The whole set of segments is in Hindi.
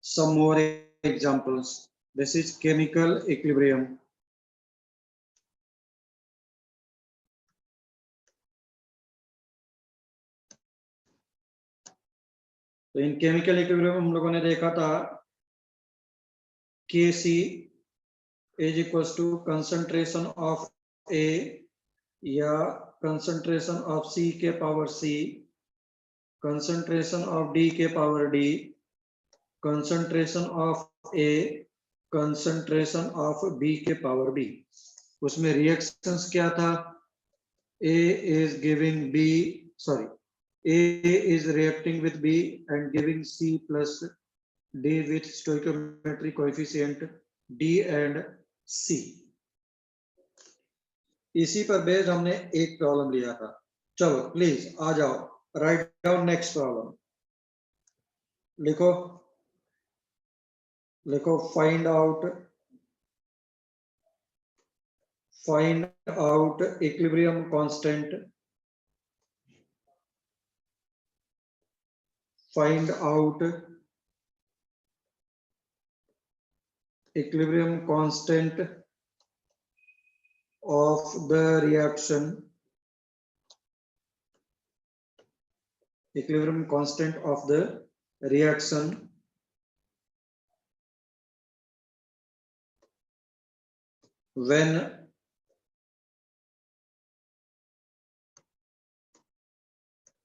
some more examples. This is chemical equilibrium. तो इन केमिकल इक्विलिब्रियम हम लोगों ने देखा था Kc is equals to concentration of A या concentration of C के power C, concentration of D के power D, concentration of A, concentration of B के पावर B. उसमें रिएक्शंस क्या था? A is giving B, sorry, A is reacting with B and giving C plus D with stoichiometric coefficient D and C. इसी पर बेस्ड हमने एक प्रॉब्लम लिया था. चलो प्लीज आ जाओ, राइट डाउन नेक्स्ट प्रॉब्लम. लिखो लिखो find out equilibrium constant. Find out equilibrium constant of the reaction. Equilibrium constant of the reaction when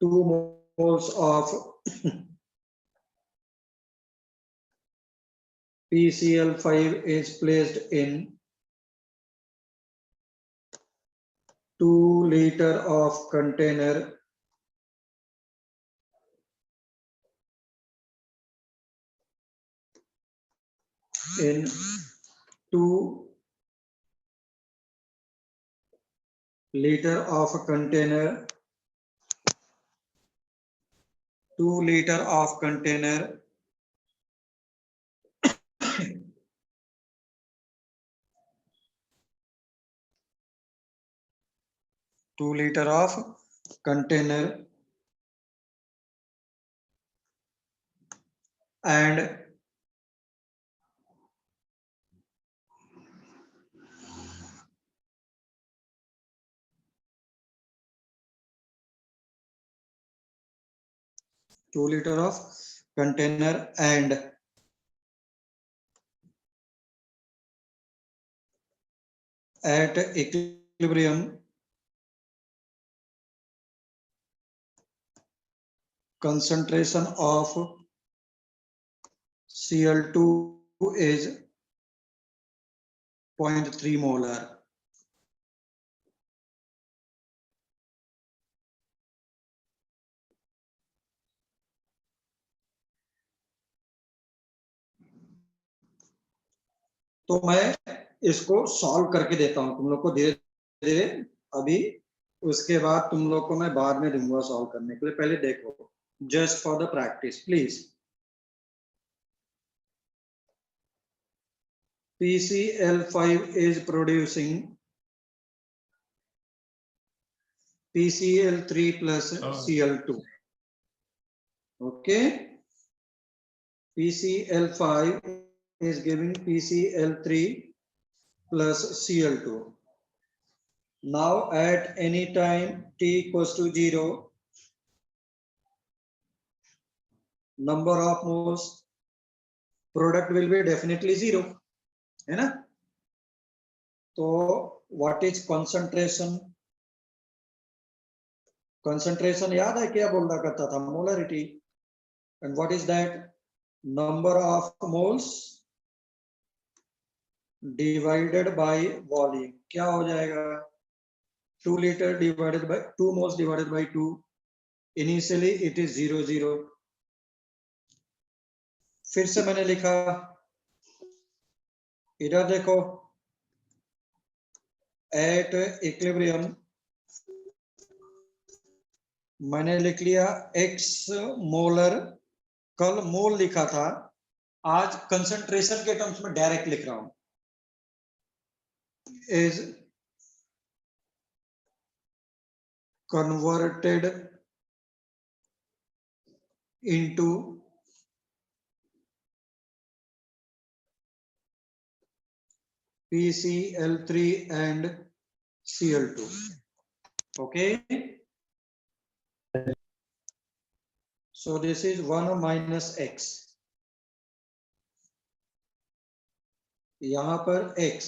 two moles of PCl5 is placed in 2 liter of container in 2 liter of container 2 liter of container 2 liter of container and at equilibrium concentration of Cl2 is 0.3 molar. तो मैं इसको सॉल्व करके देता हूं तुम लोग को धीरे धीरे. अभी उसके बाद तुम लोग को मैं बाद में दूंगा सॉल्व करने के लिए. पहले देखो, just for the practice please. PCl5 is producing PCl3 plus Cl2. Okay, PCl5 is giving PCl3 plus Cl2. Now at any time t equals to 0, number of moles product will be definitely 0, है ना? तो what is concentration? Concentration याद है क्या बोल रहा करता था? Molarity. And what is that? Number of moles divided by volume. क्या हो जाएगा? 2 liter divided by 2 moles divided by 2. Initially it is 0 0. फिर से मैंने लिखा, इधर देखो, एट इक्विलिब्रियम मैंने लिख लिया x मोलर. कल मोल लिखा था, आज कंसंट्रेशन के टर्म्स में डायरेक्ट लिख रहा हूं. Is converted into PCl3 and Cl2. Okay. So this is 1 minus x. यहां पर x,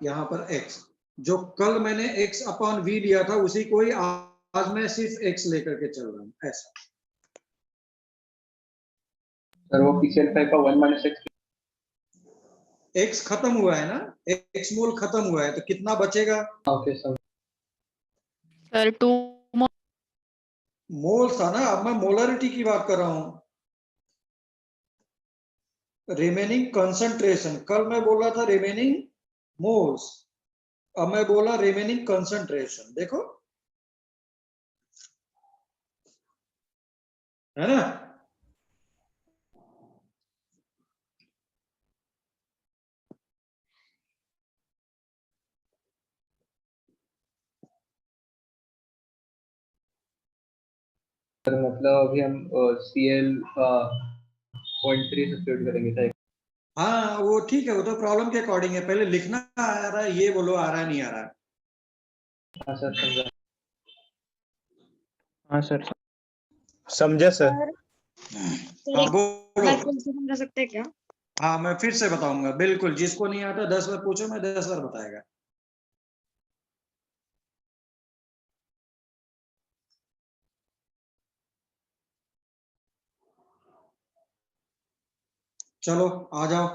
यहां पर x, जो कल मैंने x अपॉन v लिया था उसी को ही आज मैं सिर्फ x लेकर के चल रहा हूं, ऐसा। सर वो PCl5 का 1 minus x, x खत्म हुआ है ना, x मोल खत्म हुआ है, तो कितना बचेगा? Okay sir. सर 2 मोल था ना, अब मैं मोलरिटी की बात कर रहा हूं। रिमेनिंग कंसंट्रेशन, कल मैं बोला था रिमेनिंग मोल्स, अब मैं बोला रिमेनिंग कंसंट्रेशन। देखो है ना, सर मतलब अभी हम Cl 0.3 सब्स्टिट्यूट करेंगे सर। हाँ वो ठीक है, वो तो प्रॉब्लम के अकॉर्डिंग है, पहले लिखना आ रहा है ये बोलो, आ रहा है नहीं आ रहा है। हाँ सर समझा। हाँ सर समझा सर। हाँ बोलो। समझा सकते हैं क्या? हाँ मैं फिर से बताऊंगा, बिल्कुल, जिसको नहीं आता 10 बार पूछो, मैं 10 बार बताएगा। चलो आ जाओ,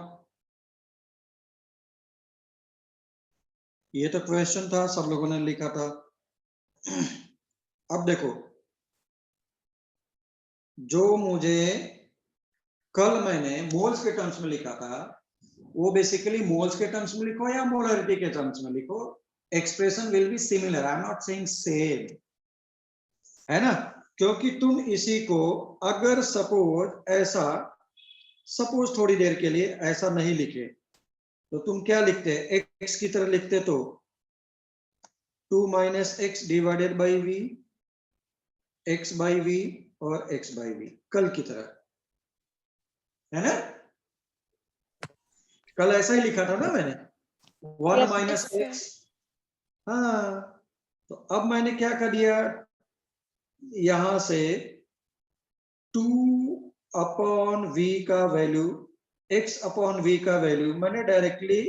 ये तो क्वेश्चन था, सब लोगों ने लिखा था। अब देखो, जो मुझे कल मैंने मोल्स के टर्म्स में लिखा था, वो बेसिकली मोल्स के टर्म्स में लिखो या मोलरिटी के टर्म्स में लिखो, expression will be similar, I am not saying same, है ना। क्योंकि तुम इसी को अगर सपोज ऐसा, सपोज थोड़ी देर के लिए ऐसा नहीं लिखे तो तुम क्या लिखते, x की तरह लिखते, तो 2 minus X divided by V, x by V और x बाई वी, कल की तरह, है ना। कल ऐसा ही लिखा था ना मैंने, 1 माइनस एक्स। हाँ, तो अब मैंने क्या कर दिया, यहां से 2 अपॉन v का वैल्यू, x अपॉन v का वैल्यू मैंने डायरेक्टली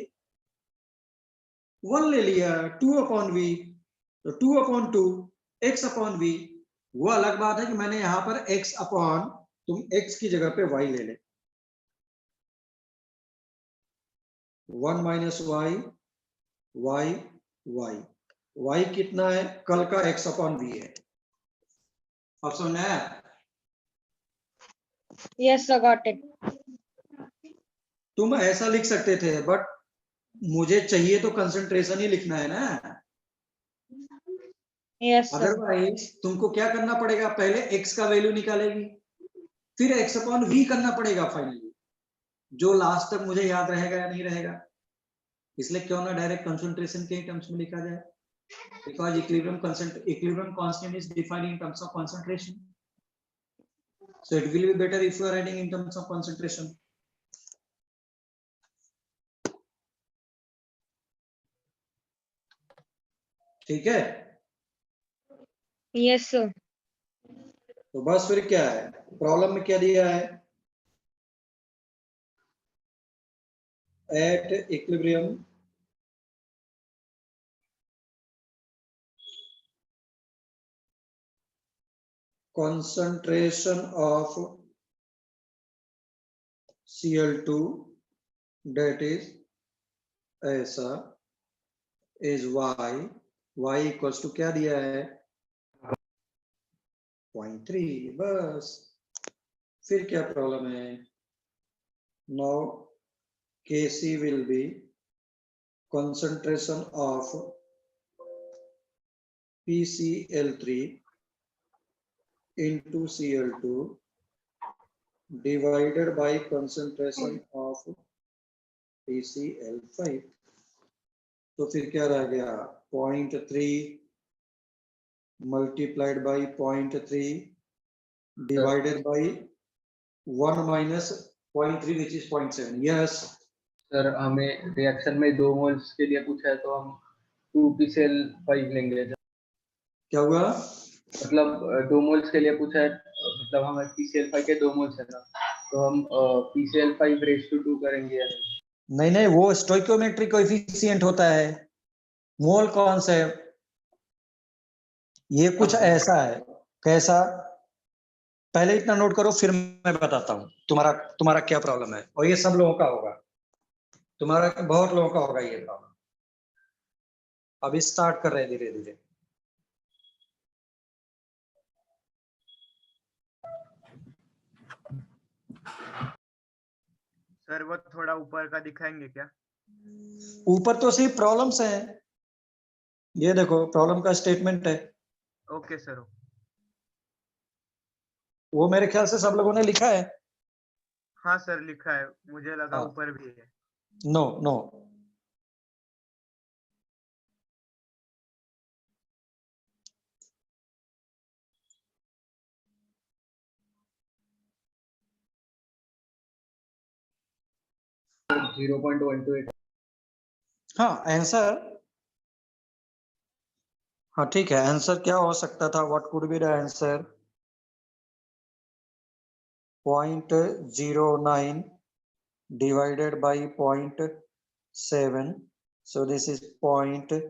1 ले लिया, 2 अपॉन v, तो 2 अपॉन 2 x अपॉन v। वो अलग बात है कि मैंने यहां पर x अपॉन, तुम x की जगह पे y ले ले, 1 minus Y, Y Y, y कितना है, कल का x अपॉन v है। अब समझ आया? Yes sir, got it. तुम ऐसा लिख सकते थे, बट मुझे चाहिए तो कंसंट्रेशन ही लिखना है ना। Yes sir. अदरवाइज तुमको क्या करना पड़ेगा, पहले x का वैल्यू निकालेगी, फिर x अपॉन v करना पड़ेगा फाइनली, जो लास्ट तक मुझे याद रहेगा या नहीं रहेगा। इसलिए क्यों ना डायरेक्ट कंसंट्रेशन के टर्म्स में लिखा जाए, because equilibrium constant is defined in terms of concentration, so it will be better if you are writing in terms of concentration. ठीक है, यस सर। तो बस फिर क्या है, प्रॉब्लम में क्या दिया है, at equilibrium concentration of Cl2, that is ऐसा, is y equals to क्या दिया है, 0.3, बस, फिर क्या प्रॉब्लम है। Now Kc will be concentration of PCl3 into Cl2 divided by concentration of PCl5, तो फिर क्या रह गया, 0.3 multiplied by 0.3 divided by 1 minus 0.3 which is 0.7. Yes, sir हमें रिएक्शन में 2 मोल्स के लिए पूछा है तो हम 2PCl5 लेंगे। क्या हुआ? मतलब 2 मोल्स के लिए पूछा है, मतलब हमें PCl5 के 2 मोल्स है ना, तो हम PCl5 करेंगे या नहीं? नहीं नहीं, वो स्टोइकोमेट्रिक कोएफिशिएंट होता है, मोल कौन सा है? ये कुछ ऐसा है। कैसा? पहले इतना नोट करो, फिर मैं बताता हूँ तुम्हारा तुम्हारा क्या प्रॉब्लम है। और ये सब लोगों का होगा, तुम्हारा बहुत लोगों का होगा ये प्रॉब्लम। अभी स्टार्ट कर रहे हैं धीरे धीरे। सर वो थोड़ा ऊपर का दिखाएंगे क्या? ऊपर तो सिर्फ प्रॉब्लम्स हैं, ये देखो प्रॉब्लम का स्टेटमेंट है। Okay sir. वो मेरे ख्याल से सब लोगों ने लिखा है। हाँ सर लिखा है, मुझे लगा हाँ। ऊपर भी है। No no, 0.128। हाँ आंसर, हाँ ठीक है। आंसर क्या हो सकता था? What could be the answer? 0.09 divided by 0.7, so this is 0.01,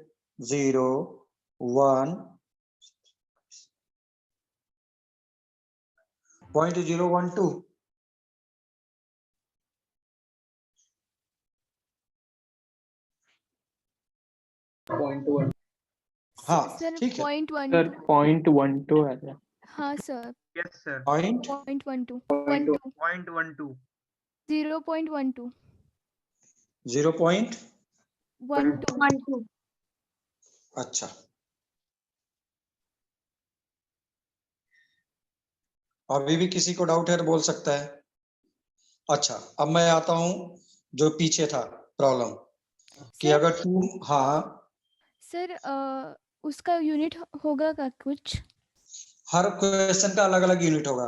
0.012। हाँ सर ठीक है। 0.12 सर 0.12 है क्या? हाँ सर यस सर। पॉइंट 0.12 0.12 0.12 0.12। अच्छा, अभी भी किसी को डाउट है तो बोल सकता है। अच्छा, अब मैं आता हूं जो पीछे था प्रॉब्लम कि सर अगर टू, हाँ सर उसका यूनिट होगा का कुछ? हर क्वेश्चन का अलग अलग यूनिट होगा।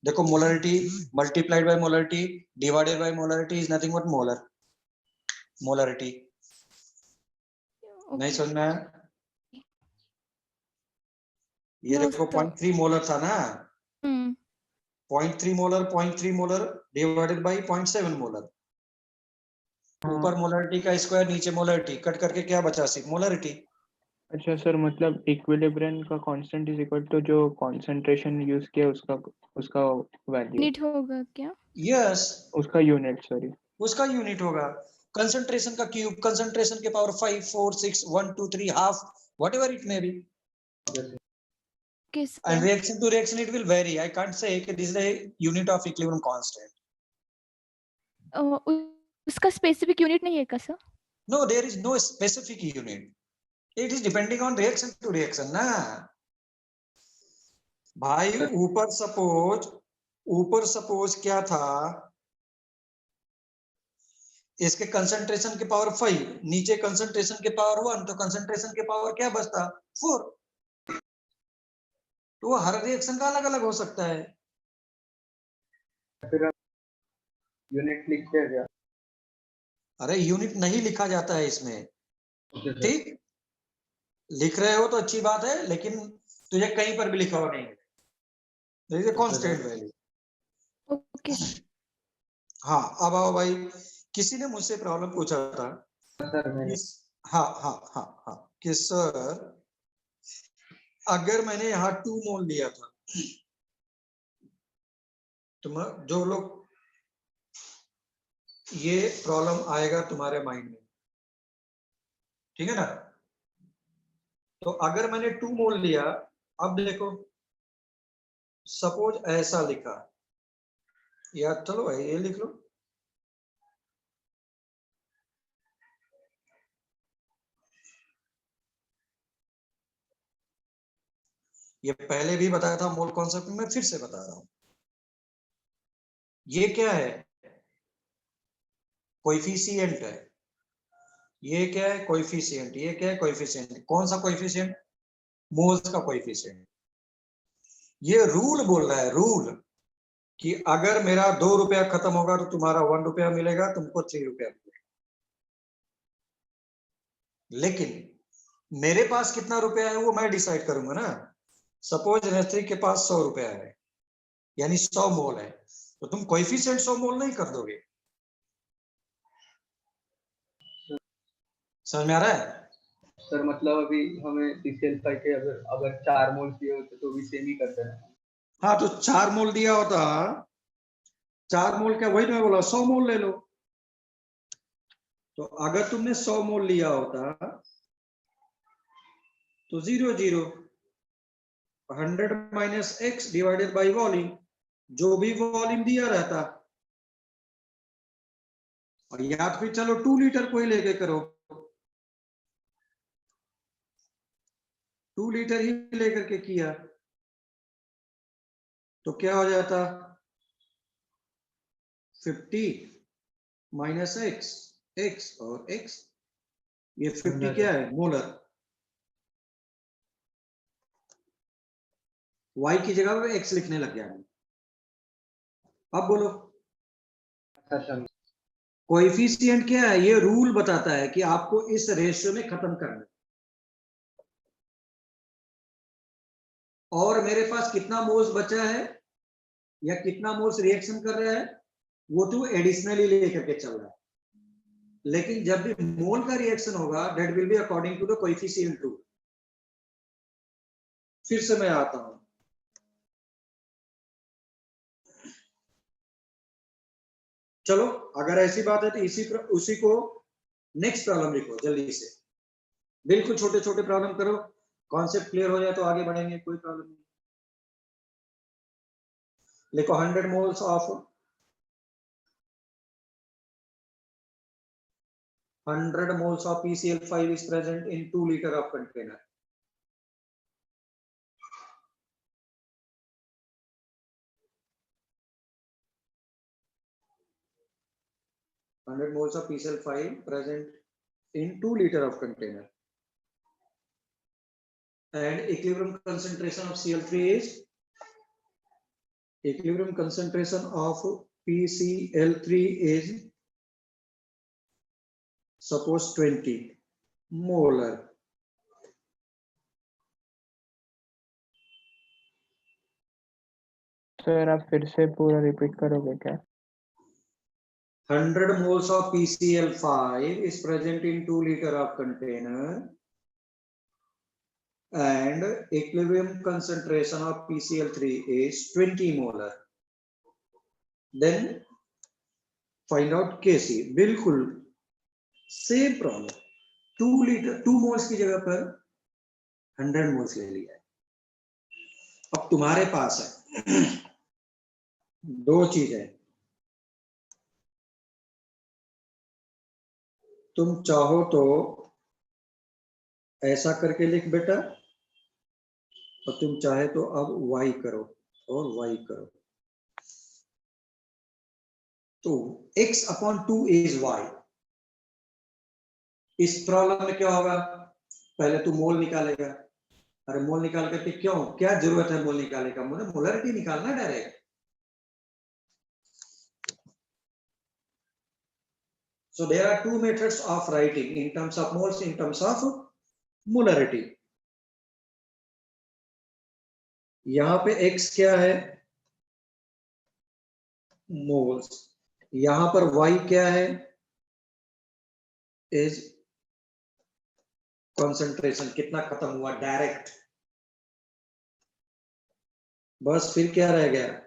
देखो, molarity multiplied by molarity divided by molarity is nothing but molar, molarity. नहीं ओके समझ में आया? ये नो देखो सर 0.3 मोलर था ना, हम्म 0.3 molar, 0.3 molar divided by 0.7 molar. ऊपर मोलरिटी का स्क्वायर, नीचे मोलरिटी, कट करके क्या बचा? सिर्फ मोलरिटी। अच्छा सर, मतलब इक्विलिब्रियम का कांस्टेंट इज इक्वल टू जो कंसंट्रेशन यूज किया उसका उसका वैल्यू, यूनिट होगा क्या? यस, उसका यूनिट, सॉरी। उसका यूनिट होगा। कंसंट्रेशन का क्यूब, कंसंट्रेशन के power 5 4 6 1 2 3 half, whatever it may be. Okay And sir reaction to reaction it will vary. I can't say that this is a unit of equilibrium constant. उसका स्पेसिफिक यूनिट नहीं है क्या sir? No, there is no specific unit. It is depending on reaction to reaction ना भाई। ऊपर सपोज क्या था, इसके कंसंट्रेशन के पावर 5, नीचे कंसंट्रेशन के पावर 1, तो कंसंट्रेशन के पावर क्या बचता? 4। तो वो हर रिएक्शन का अलग अलग हो सकता है। फिर यूनिट लिखते हैं क्या? अरे यूनिट नहीं लिखा जाता है इसमें, ओके सर। ठीक? लिख रहे हो तो अच्छी बात है, लेकिन तुझे कहीं पर भी लिखा हुआ नहीं है। There is a constant value. Okay हाँ, अब आओ भाई, किसी ने मुझसे प्रॉब्लम पूछा था सर मैंने हाँ हाँ हाँ हाँ कि सर अगर मैंने यहाँ 2 मोल लिया था, तो जो लोग, ये प्रॉब्लम आएगा तुम्हारे माइंड में, ठीक है ना? तो अगर मैंने 2 मोल लिया, अब देखो सपोज ऐसा लिखा, या चलो भाई ये लिख लो, ये पहले भी बताया था मोल कॉन्सेप्ट में, फिर से बता रहा हूं। ये क्या है? कोएफिशिएंट है। ये क्या है? कोएफिशिएंट। ये क्या है? कोएफिशिएंट। कौन सा कोएफिशिएंट? मोल्स का कोएफिशिएंट। ये रूल बोल रहा है, रूल, कि अगर मेरा 2 रुपया खत्म होगा तो तुम्हारा 1 रुपया मिलेगा, तुमको 3 रुपया मिलेगा। लेकिन मेरे पास कितना रुपया है वो मैं डिसाइड करूंगा ना। सपोज नेत्री के पास 100 रुपया है, यानी 100 मोल है, तो तुम कोएफिशिएंट 100 मोल नहीं कर दोगे। समझ में आ रहा है? सर मतलब अभी हमें PCl5 के अगर अगर 4 मोल दिए होते तो भी सेम ही करते हैं। हाँ, तो 4 मोल दिया होता, 4 मोल क्या, वही तो मैं बोला 100 मोल ले लो। तो अगर तुमने 100 मोल लिया होता तो 0 0 100 minus x divided by volume, जो भी वॉल्यूम दिया रहता। और या तो फिर चलो 2 लीटर को ही लेके करो, 2 लीटर ही लेकर के किया तो क्या हो जाता, 50 माइनस x और x, ये 50 क्या है, मोलर। y की जगह पे x लिखने लग गया मैं। अब बोलो अच्छा, कोएफिशिएंट क्या है, ये रूल बताता है कि आपको इस रेशियो में खत्म करना है। और मेरे पास कितना मोल्स बचा है या कितना मोल्स रिएक्शन कर रहा है, वो तो एडिशनली लेकर के चल रहा है। लेकिन जब भी मोल का रिएक्शन होगा, that will be according to the coefficient rule. फिर से मैं आता हूं, चलो अगर ऐसी बात है तो उसी को नेक्स्ट प्रॉब्लम लिखो जल्दी से, बिल्कुल छोटे छोटे प्रॉब्लम करो, कॉन्सेप्ट क्लियर हो जाए तो आगे बढ़ेंगे, कोई प्रॉब्लम नहीं। लिखो 100 moles of 100 moles of PCl5 is present in 2 liter of container. Moles of PCl5 present in 2 liter of container, and equilibrium concentration of Cl3 is, equilibrium concentration of PCl3 is suppose 20 molar. Sir आप फिर से पूरा रिपीट करोगे क्या? 100 moles of PCl5 is present in 2 liter of container, and equilibrium concentration of PCl3 is 20 molar. Then find out Kc. बिल्कुल सेम प्रॉब्लम, 2 लीटर 2 मोल्स की जगह पर 100 मोल्स ले लिया है। अब तुम्हारे पास है दो चीजें, तुम चाहो तो ऐसा करके लिख बेटा, और तुम चाहे तो अब y करो और y करो। तो x अपॉन 2 इज y। इस प्रॉब्लम में क्या होगा, पहले तू मोल निकालेगा। अरे मोल निकाल करके क्यों, क्या जरूरत है मोल निकालने का, मुझे मोलरिटी निकालना direct. So there are two methods of writing in terms of moles, in terms of molarity. यहां पे x क्या है, मोल्स, यहां पर y क्या है, इज कंसंट्रेशन, कितना खत्म हुआ डायरेक्ट। बस फिर क्या रह गया,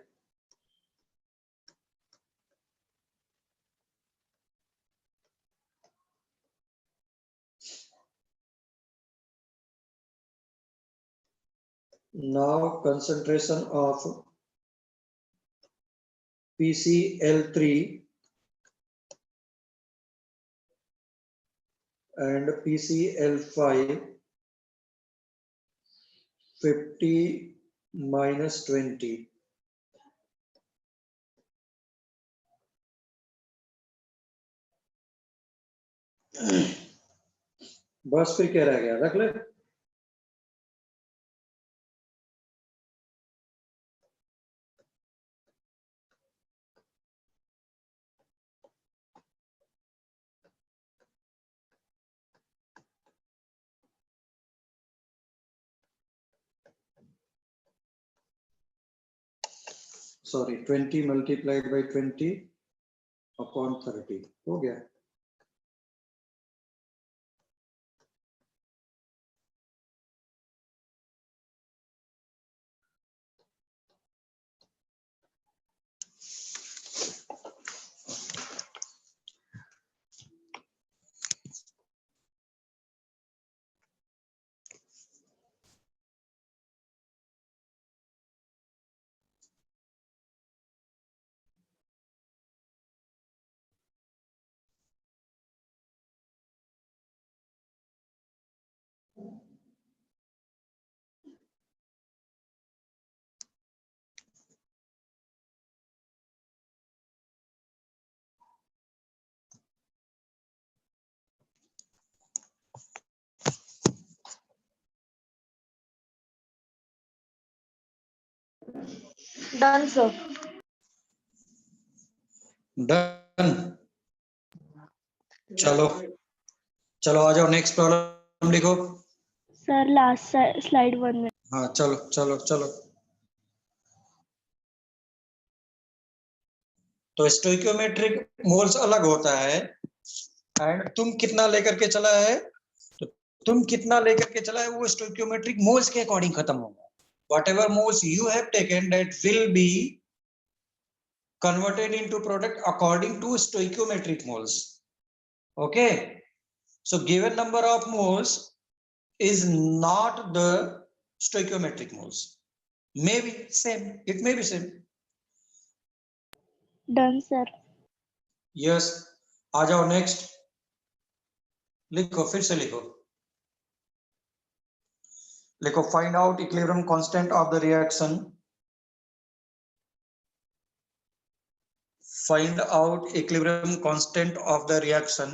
now concentration of PCl3 and PCl5, 50 minus 20, बस फिर क्या रह गया, रख ले। सॉरी 20 मल्टीप्लाइड बाई 20 अपॉन 30 हो गया। Done sir. डन। चलो चलो आ जाओ, नेक्स्ट प्रॉब्लम लिखो। सर लास्ट स्लाइड 1 में। हाँ चलो चलो चलो। तो स्टोइकियोमेट्रिक मोल्स अलग होता है, एंड तुम कितना लेकर के चला है, तो तुम कितना लेकर के चला है वो स्टोइकियोमेट्रिक मोल्स के अकॉर्डिंग खत्म होगा। Whatever moles you have taken, that will be converted into product according to stoichiometric moles. Okay, so given number of moles is not the stoichiometric moles. Maybe same, it may be same. Done sir. Yes, आ जाओ नेक्स्ट लिखो, फिर से लिखो। लिखो find out equilibrium constant of the reaction. Find out equilibrium constant of the reaction.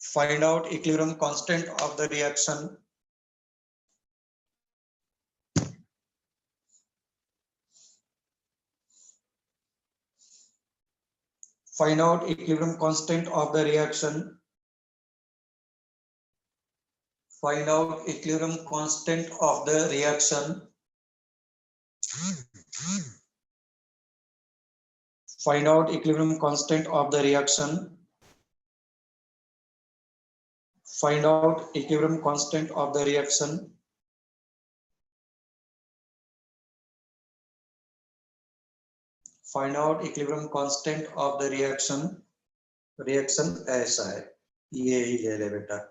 Find out equilibrium constant of the reaction. Find out equilibrium constant of the reaction. Find out equilibrium constant of the reaction. Find out equilibrium constant of the reaction. Find out equilibrium constant of the reaction. Find out equilibrium constant of the reaction. Reaction ऐसा है, ये ही ले ले बेटा।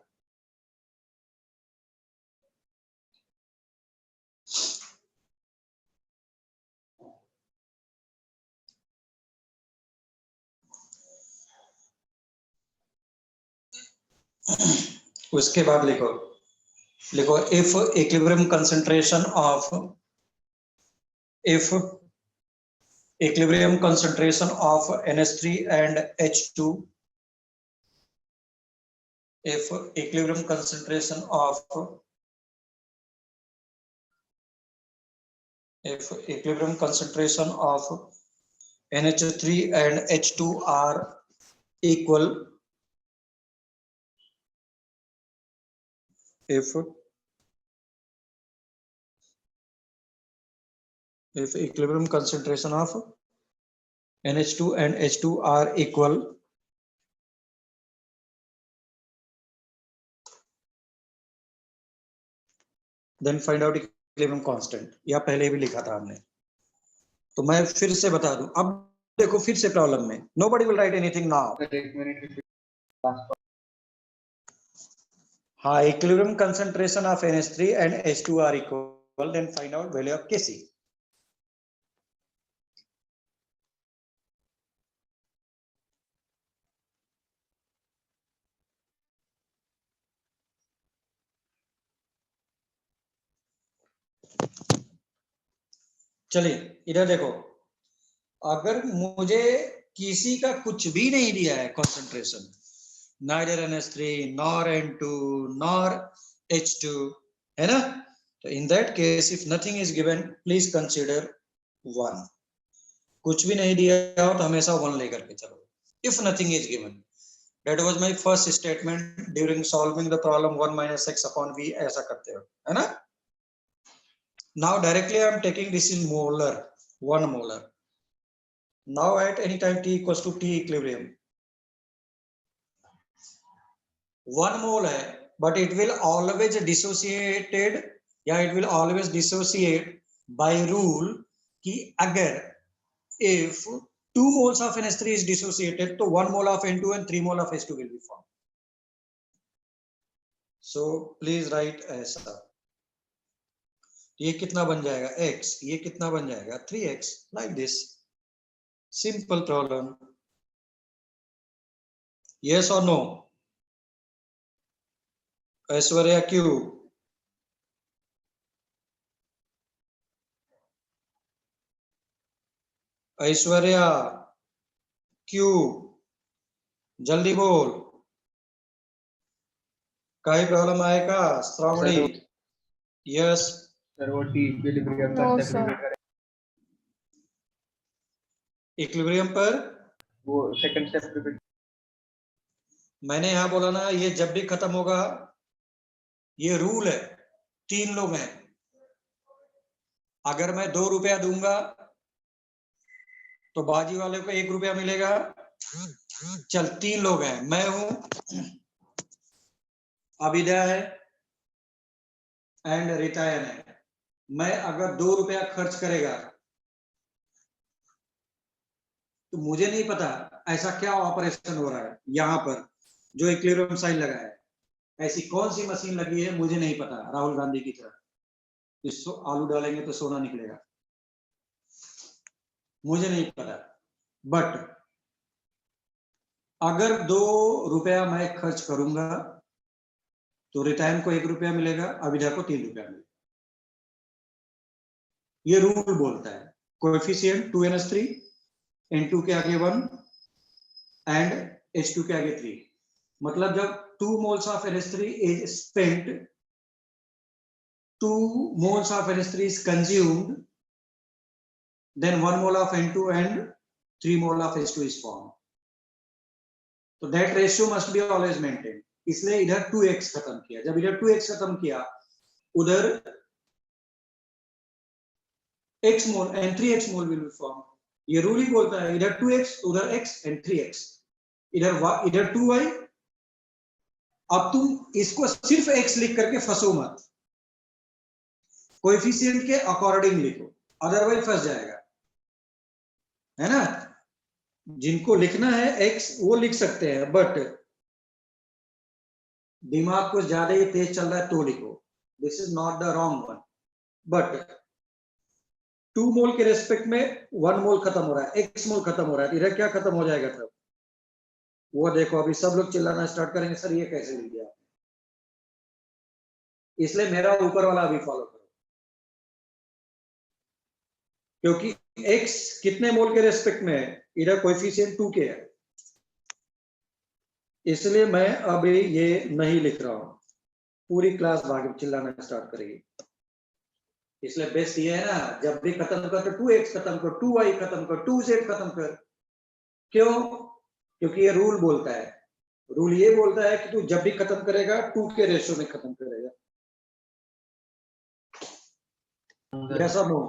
उसके बाद लिखो, लिखो if equilibrium concentration of, if equilibrium concentration of NH3 and H2, if equilibrium concentration of, if equilibrium concentration of NH3 and H2 are equal, if equilibrium concentration of NH2 and H2 are equal, then find out equilibrium constant। या पहले भी लिखा था हमने, तो मैं फिर से बता दूं। अब देखो फिर से प्रॉब्लम में, nobody will write anything now। हाँ, equilibrium concentration of NH3 and H2 are equal, then find out value of Kc। चलिए इधर देखो, अगर मुझे किसी का कुछ भी नहीं दिया है concentration, neither NH3 nor N2 nor H2, है ना, तो in that case if nothing is given please consider 1। कुछ भी नहीं दिया हो तो हमेशा 1 लेकर के चलो। if nothing is given, that was my first statement during solving the problem 1 minus x upon v, ऐसा करते हो, है ना। Now directly I am taking this in molar, 1 molar. Now at any time t equals to T equilibrium, 1 mole है, but it will always dissociated, या it will always dissociate by rule कि अगर if 2 moles of NH3 is dissociated, तो 1 mole of N2 and 3 mole of H2 will be formed. So please write ऐसा. ये कितना बन जाएगा x, ये कितना बन जाएगा 3x, like this. Simple problem. Yes or no? Aishwarya क्यों? ऐश्वर्या क्यों? जल्दी बोल. काही प्रॉब्लम आएगा श्रावणी? यस. सर वो टी इक्विलिब्रियम No, पर sir. इक्विलिब्रियम पर वो सेकंड स्टेप रिपीट. मैंने यहाँ बोला ना, ये जब भी खत्म होगा, ये रूल है, 3 लोग हैं. अगर मैं 2 रुपया दूंगा तो बाजी वाले को 1 रुपया मिलेगा. चल 3 लोग हैं, मैं हूं, अभिदया है एंड रितायन है. मैं अगर 2 रुपया खर्च करेगा तो मुझे नहीं पता ऐसा क्या ऑपरेशन हो रहा है यहाँ पर जो इक्विलिब्रियम साइन लगा है. ऐसी कौन सी मशीन लगी है मुझे नहीं पता. राहुल गांधी की तरह इसको आलू डालेंगे तो सोना निकलेगा, मुझे नहीं पता. बट अगर 2 रुपया मैं खर्च करूंगा तो रिटायन को 1 रुपया मिलेगा, अविधा को 3 रुपया मिलेगा. ये रूल बोलता है. कोएफिशिएंट 2NH3, N2 के आगे 1 एंड H2 के आगे 3. मतलब जब 2 moles of NH3 is spent, 2 moles of NH3 is consumed, then 1 mole of N2 and 3 mole of H2 is formed. So that ratio must be always maintained. इसलिए इधर 2x खत्म किया. जब इधर 2x खत्म किया, उधर x mole and 3x mole will be formed. ये रूल ही बोलता है इधर 2x, उधर x and 3x, इधर 2y. अब तुम इसको सिर्फ x लिख करके फंसो मत, कोएफिशिएंट के अकॉर्डिंग लिखो, अदरवाइज फंस जाएगा, है ना. जिनको लिखना है x वो लिख सकते हैं, बट दिमाग कुछ ज्यादा ही तेज चल रहा है तो लिखो. This is not the wrong one. But 2 मोल के रेस्पेक्ट में 1 मोल खत्म हो रहा है, x मोल खत्म हो रहा है, इधर क्या खत्म हो जाएगा तब? वो देखो अभी सब लोग चिल्लाना स्टार्ट करेंगे, सर ये कैसे लिख दिया. इसलिए मेरा ऊपर वाला अभी फॉलो करो, क्योंकि x कितने मोल के रेस्पेक्ट में है, इधर कोएफिशिएंट 2 के है, इसलिए मैं अभी ये नहीं लिख रहा हूं. पूरी क्लास भाग चिल्लाना स्टार्ट करेगी. इसलिए बेस्ट ये है ना, जब भी खत्म कर तो 2x खत्म कर, 2y खत्म कर, 2z खत्म कर. क्यों? क्योंकि ये रूल बोलता है. रूल ये बोलता है कि तू जब भी खत्म करेगा 2 के रेशियो में खत्म करेगा. जैसा नो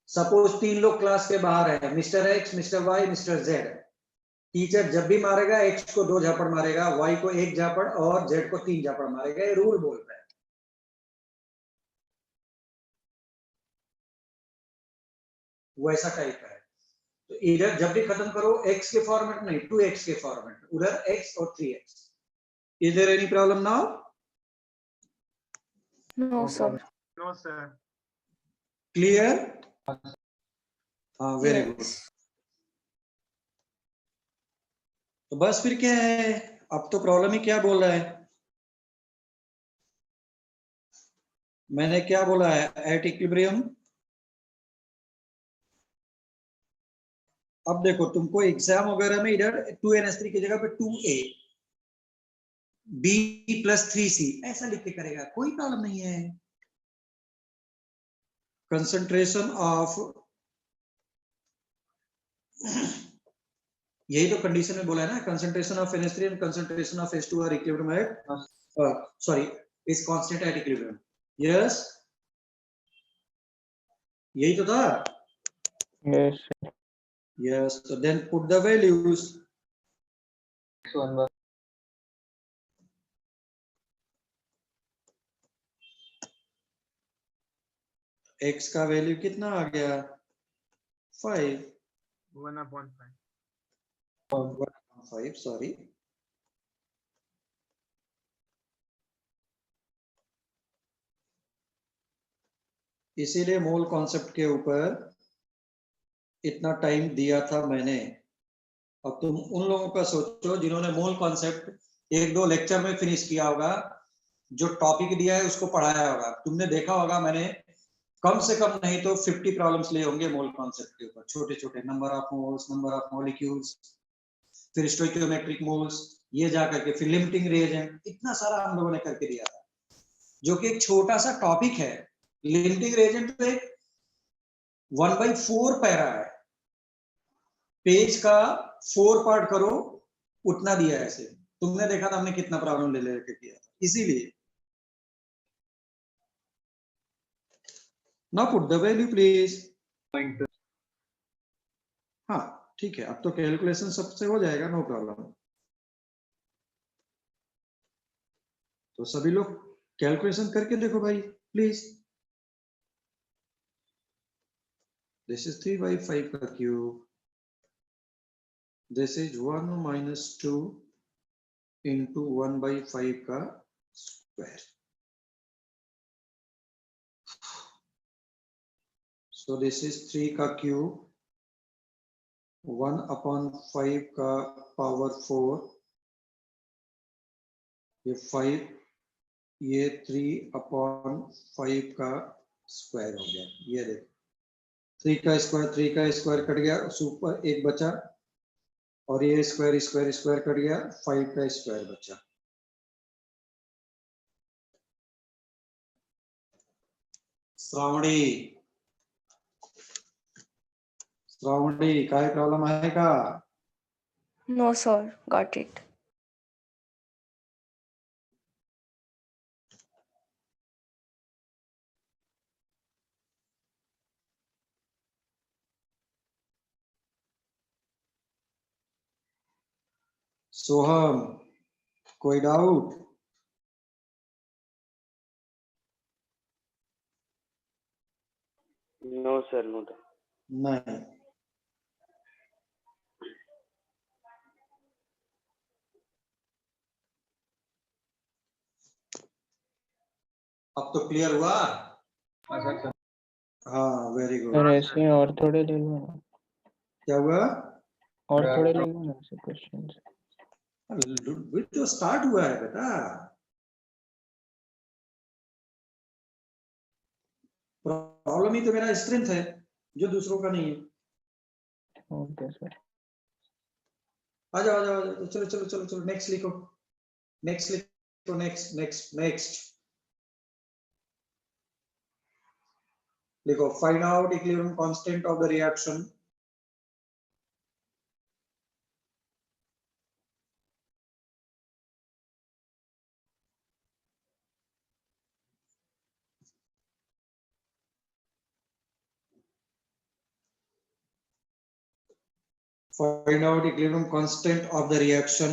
सपोज 3 लोग क्लास के बाहर है, mister X, mister Y, mister Z. Teacher जब भी मारेगा एक्स को 2 झापड़ मारेगा, वाई को 1 झापड़ और जेड को 3 झापड़ मारेगा. ये रूल बोलता है. वैसा टाइप है. तो इधर जब भी खत्म करो x के फॉर्मेट नहीं, 2x के फॉर्मेट, उधर x और 3x. Is there any problem now? No, sir. No sir. Clear? हाँ, वेरी गुड. तो बस फिर क्या है, अब तो प्रॉब्लम ही क्या बोल रहा है. मैंने क्या बोला है, एट इक्विलिब्रियम. अब देखो तुमको एग्जाम वगैरह में इधर 2NH3 की जगह पे 2A B + 3C ऐसा लिख के करेगा, कोई प्रॉब्लम नहीं है. कंसंट्रेशन ऑफ, यही तो कंडीशन में बोला है ना, concentration of NH3 and concentration of H2 are equilibrium at sorry, is constant at equilibrium. Yes, यही तो था. Yes. Yes, so then put the values. x1 was x का वैल्यू कितना आ गया? 5. 1/5. 5, सॉरी. इसीलिए मोल कॉन्सेप्ट के ऊपर इतना टाइम दिया था मैंने. अब तुम उन लोगों का सोचो जिन्होंने मोल कॉन्सेप्ट 1-2 लेक्चर में फिनिश किया होगा, जो टॉपिक दिया है उसको पढ़ाया होगा. तुमने देखा होगा मैंने कम से कम नहीं तो 50 प्रॉब्लम्स लिए होंगे मोल कॉन्सेप्ट के ऊपर, छोटे छोटे. Number of moles, number of molecules, फिर स्टोइकियोमेट्रिक मोल्स, ये जा करके फिर लिमिटिंग रिएजेंट, इतना सारा हम लोगों ने करके दिया था, जो कि एक छोटा सा टॉपिक है. लिमिटिंग रिएजेंट तो एक 1/4 पैरा है. पेज का 4 पार्ट करो, उतना दिया है. ऐसे तुमने देखा था हमने कितना प्रॉब्लम ले लेके किया था. इसीलिए ना पुट द वैल्यू प्लीज. हाँ ठीक है, अब तो कैलकुलेशन सबसे हो जाएगा, नो प्रॉब्लम. तो सभी लोग कैलकुलेशन करके देखो भाई प्लीज. दिस इज 3/5 का क्यूब. दिस इज 1 - 2 into 1/5 का स्क्वायर. So this is 3 का क्यूब, 1/5 का पावर 4, ये 5, ये 3/5 का स्क्वायर हो गया. ये देखो 3 का स्क्वायर कट गया, ऊपर एक बचा, और ये स्क्वायर स्क्वायर स्क्वायर कट गया, 5 का स्क्वायर बचा. श्रावणी काय प्रॉब्लेम आहे का? No, sir. Got it. सोहम, कोई डाउट? No, sir, no. नहीं. अब तो क्लियर हुआ? अच्छा. हाँ वेरी गुड. सर ऐसे और थोड़े ले लो ना. क्या हुआ? और थोड़े ले लो ना ऐसे क्वेश्चन. तो स्टार्ट हुआ है बेटा. प्रॉब्लम ही तो मेरा स्ट्रेंथ है, जो दूसरों का नहीं है. Okay sir. आ जाओ आ जाओ आ जाओ. चलो चलो चलो चलो नेक्स्ट लिखो. नेक्स्ट लिखो. नेक्स्ट नेक्स्ट नेक्स्ट लिखो. Find out equilibrium constant of the reaction. Find out equilibrium constant of the reaction.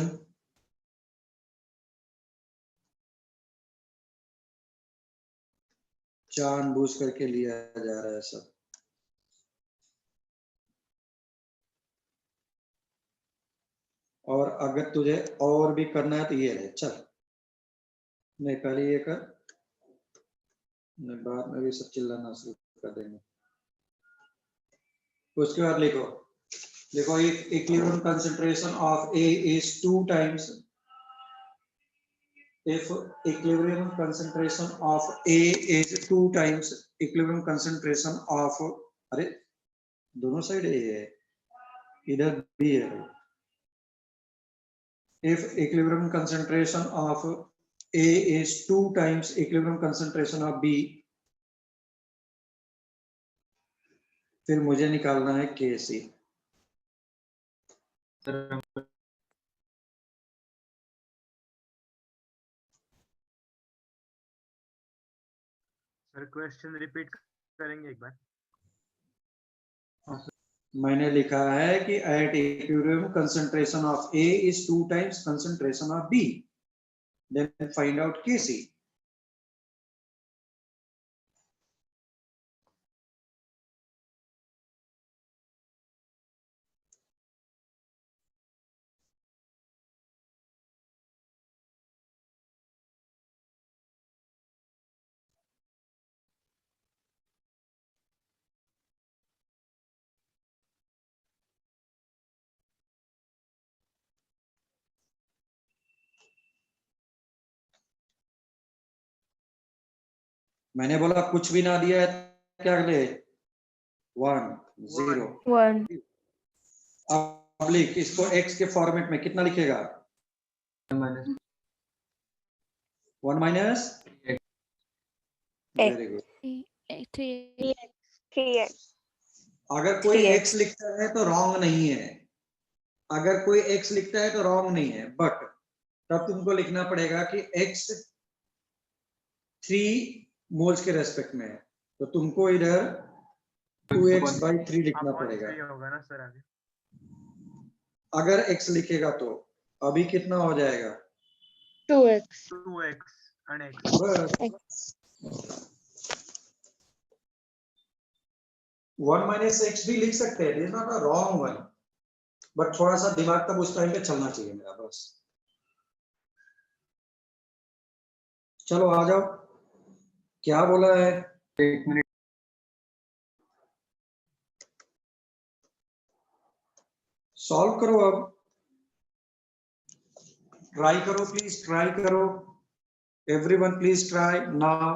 जानबूझ करके लिया जा रहा है सब. और अगर तुझे और भी करना है तो ये है. चल नहीं, पहले ये कर, नहीं बाद में भी सब चिल्लाना शुरू कर देंगे. उसके बाद लिखो. देखो if equilibrium concentration of A is 2 times, if equilibrium concentration of A is 2 times equilibrium concentration of, अरे दोनों साइड A है, इधर B है. If equilibrium concentration of A is 2 times equilibrium concentration of B, फिर मुझे निकालना है Kc. सर क्वेश्चन रिपीट करेंगे एक बार? मैंने लिखा है कि at equilibrium concentration of A is 2 times concentration of B, then find out Kc. मैंने बोला कुछ भी ना दिया है क्या ले 1 0. 1. अब लिख इसको x के फॉर्मेट में कितना लिखेगा? 1 minus X. Very good. 3x. अगर कोई 3x. x लिखता है तो रॉन्ग नहीं है, अगर कोई x लिखता है तो रॉन्ग नहीं है, बट तब तुमको लिखना पड़ेगा कि x 3 मोल्स के रेस्पेक्ट में है, तो तुमको इधर 2x/3 लिखना अपॉन पड़ेगा 3 होगा ना सर आगे? अगर x लिखेगा तो. अभी कितना हो जाएगा? 2x 2x and x. बस 1 माइनस x भी लिख सकते हैं, it is not a wrong one, but थोड़ा सा दिमाग तब उस टाइम पे चलना चाहिए मेरा. बस चलो आ जाओ, क्या बोला है? 1 मिनट. सॉल्व करो, अब ट्राई करो, प्लीज ट्राई करो, everyone please try now.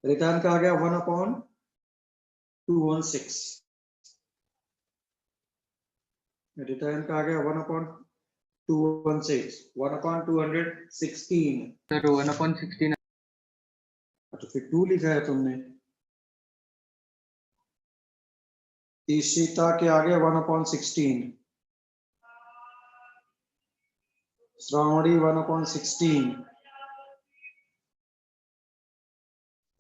Return का आ गया 1/216. रिटर्न का आ गया 1/216. 1/216. सर 1/16. तो फिर 2 लिखा है तुमने. ईशिता के आगे 1/16. श्रावणी 1/16.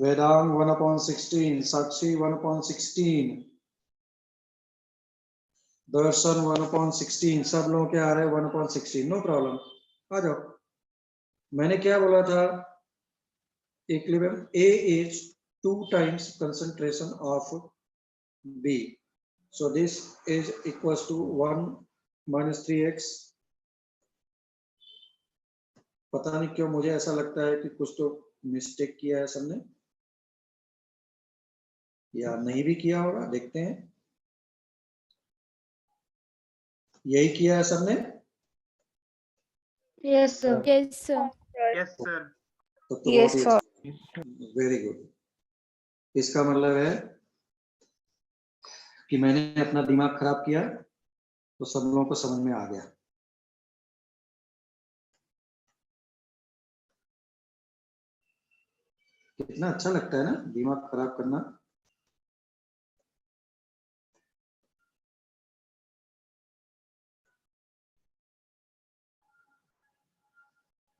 वेदांग 1/16. साक्षी 1/16. दर्शन 1/16. सब लोग क्या आ रहे हैं 1/16. नो प्रॉब्लम, आ जाओ. मैंने क्या बोला था? Equilibrium A is 2 times concentration of B, so this is equals to 1 minus 3x. पता नहीं क्यों मुझे ऐसा लगता है कि कुछ तो मिस्टेक किया है सबने, या नहीं भी किया होगा, देखते हैं. यही किया है सबने? yes sir Yes, sir. Yes sir. तो Yes, बहुत sir. ही वेरी गुड. इसका मतलब है कि मैंने अपना दिमाग खराब किया तो सब लोगों को समझ में आ गया. कितना अच्छा लगता है ना दिमाग खराब करना.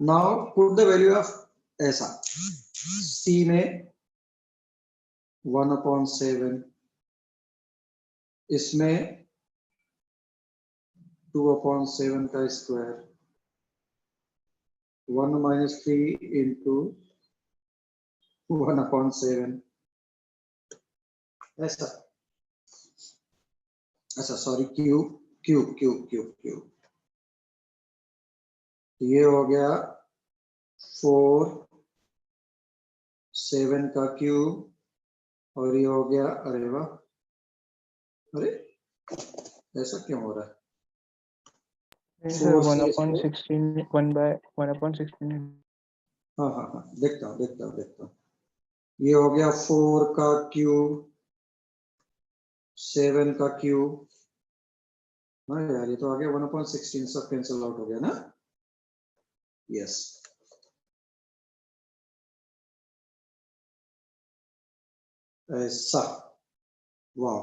Now put the value of ऐसा C में 1/7, इसमें 2/7 का स्क्वायर, 1 minus 3 into 1/7. ऐसा ऐसा sorry cube cube cube cube cube. ये हो गया 4 7 का क्यूब, और ये हो गया, अरे वाह, अरे ऐसा क्यों हो रहा है? सर 1/16 1/16. हाँ हाँ हाँ, देखता हूँ. ये हो गया 4 का क्यूब, 7 का क्यूब. हाँ यार, ये तो आ गया 1/16. सब कैंसिल आउट हो गया ना. यस, ऐसा, वाह,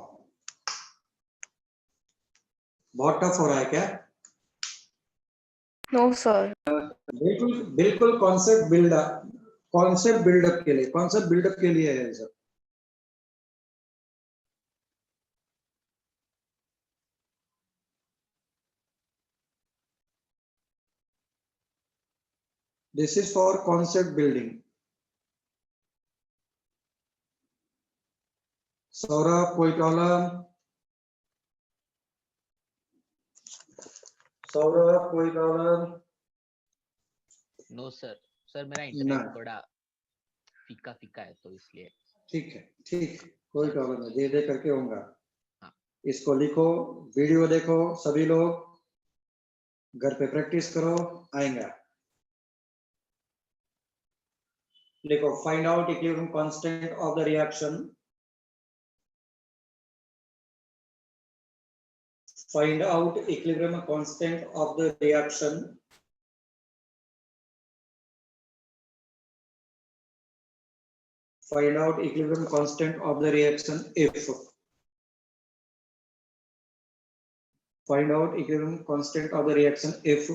बहुत टफ हो रहा है क्या? No, sir. बिल्कुल बिल्कुल कॉन्सेप्ट बिल्डअप के लिए है sir. This is for concept building. Saurabh कोई प्रॉब्लम? सौरभ कोई प्रॉब्लम? नो सर, सर मेरा ना। इंटरनेट थोड़ा फीका फीका है तो इसलिए। ठीक है, कोई प्रॉब्लम नहीं, धीरे धीरे करके होगा। हाँ। इसको लिखो, वीडियो देखो, सभी लोग घर पे प्रैक्टिस करो, आएगा। लिखो, find out equilibrium constant of the reaction. Find out equilibrium constant of the reaction. Find out equilibrium constant of the reaction if. Find out equilibrium constant of the reaction if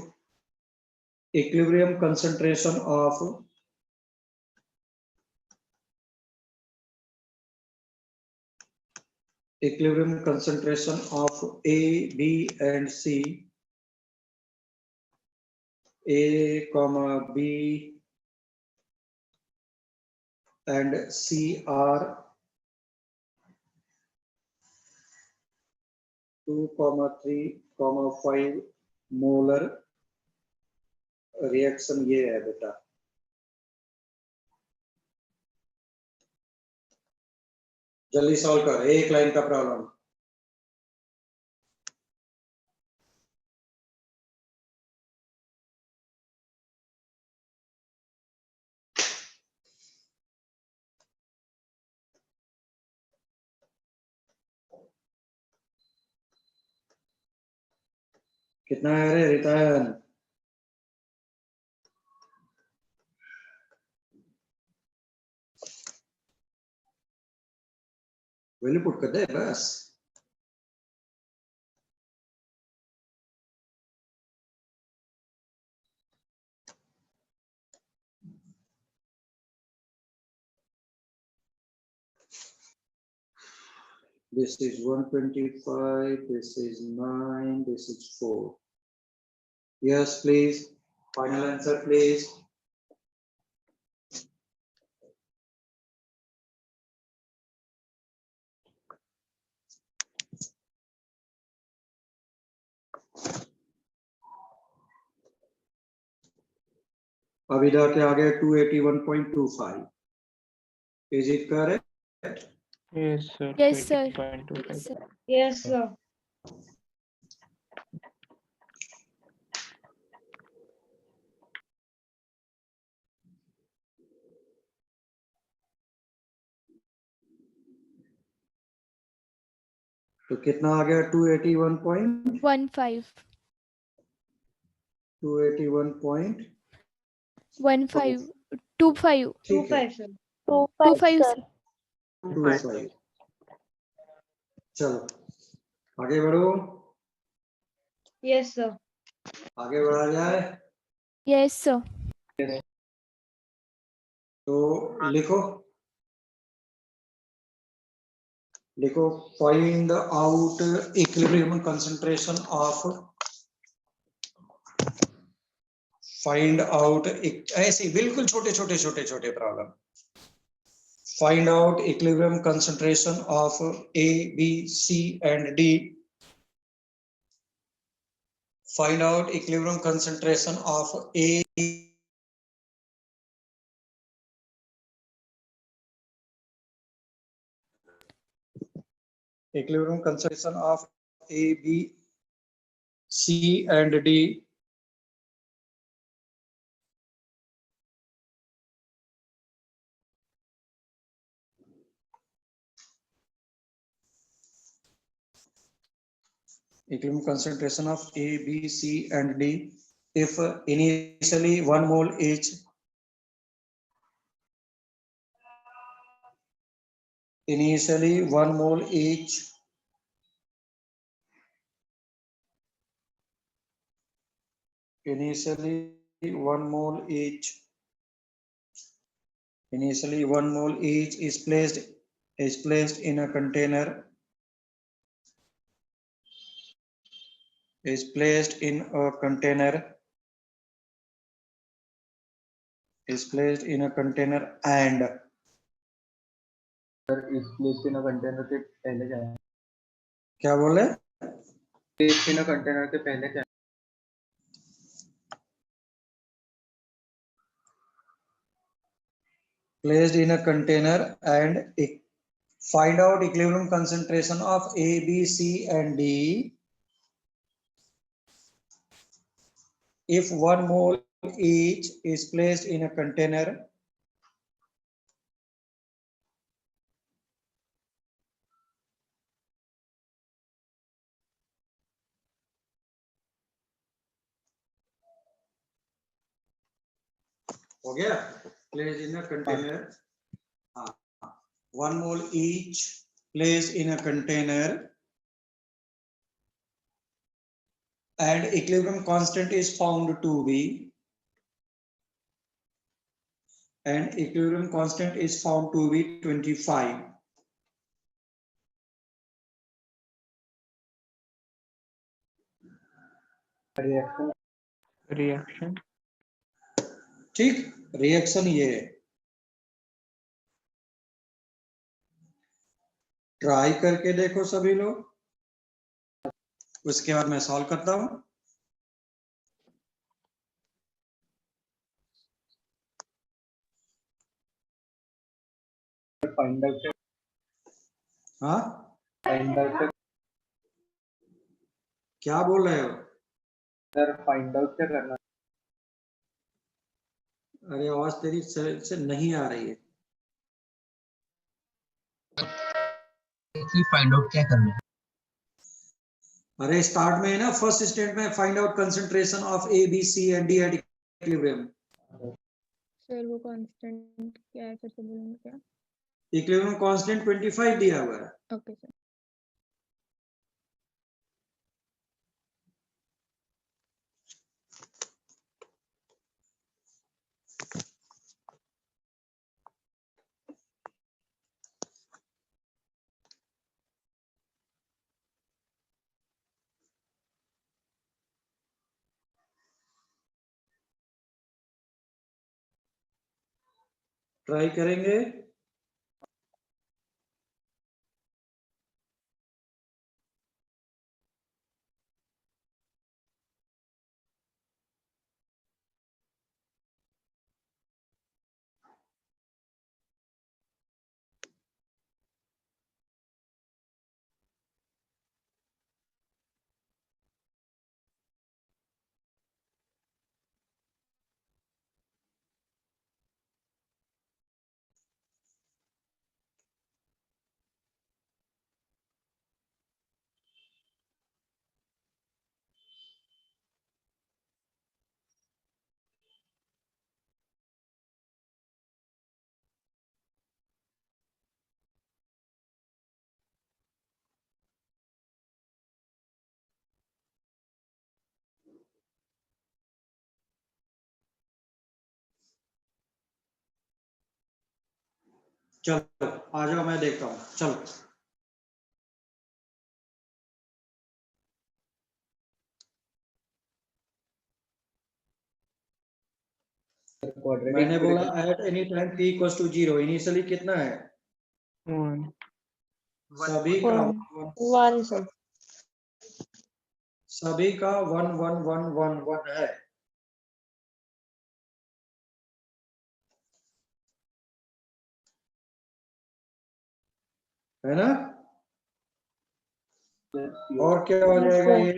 equilibrium concentration of A, B and C, A, B and C are 2, 3, 5 molar reaction ये है बेटा। जल्दी सॉल्व कर, एक लाइन का प्रॉब्लम। कितना है रे रितायन? वैल्यू पुट कर दे बस। This is 125, this is 9, this is 4. Yes, please. Final answer, please. अब इधर के आगे 281.25. Is it correct? Yes, sir. Yes, sir. 20.25. Yes, sir. तो कितना आ गया? 281.15. 281. 15 25 ठीक है, 25, sir. 25 sir. 25. चलो आगे बढ़ो, Yes, sir. आगे बढ़ा जाए। Yes sir. तो लिखो find out equilibrium concentration of, find out, ऐसे बिल्कुल छोटे छोटे problem. Find out equilibrium concentration of A, B, C and D. Find out equilibrium concentration of A, equilibrium concentration of A, B, C and D. Equilibrium concentration of A, B, C and D if initially 1 mole each initially 1 mole each. Initially 1 mole each. Initially 1 mole each is placed in a container. Is placed in a container. Is placed in a container and sir इस प्लेस इन अ कंटेनर के पहले क्या है? क्या बोले? प्लेस इन अ कंटेनर के पहले क्या है? Placed in a container and find out equilibrium concentration of A, B, C and D. If 1 mole each is placed in a container, हो गया? Placed in a container. 1 mole each placed in a container and equilibrium constant is found to be, and equilibrium constant is found to be 25. Reaction ठीक, रिएक्शन ये है. ट्राई करके देखो सभी लोग, उसके बाद मैं सॉल्व करता हूं. फाइंड आउट हाँ, फाइंड आउट क्या बोल रहे हो? सर फाइंड आउट क्या करना? अरे आवाज तेरी से नहीं आ रही है. फाइंड आउट क्या करना है? अरे स्टार्ट में है ना, फर्स्ट स्टेट में find out concentration of A B C and D at equilibrium. Sir वो कांस्टेंट क्या है, फिर से बोलेंगे क्या? इक्विलिब्रियम कांस्टेंट 25 दिया हुआ है. Okay sir. ट्राई करेंगे. चलो आ जाओ, मैं देखता हूँ. चलो मैंने बोला at any time t equals to 0. Initially कितना है? 1 सभी का 1 सर. सभी का 1 1 1 1 1 है. है ना? और क्या हो जाएगा ये?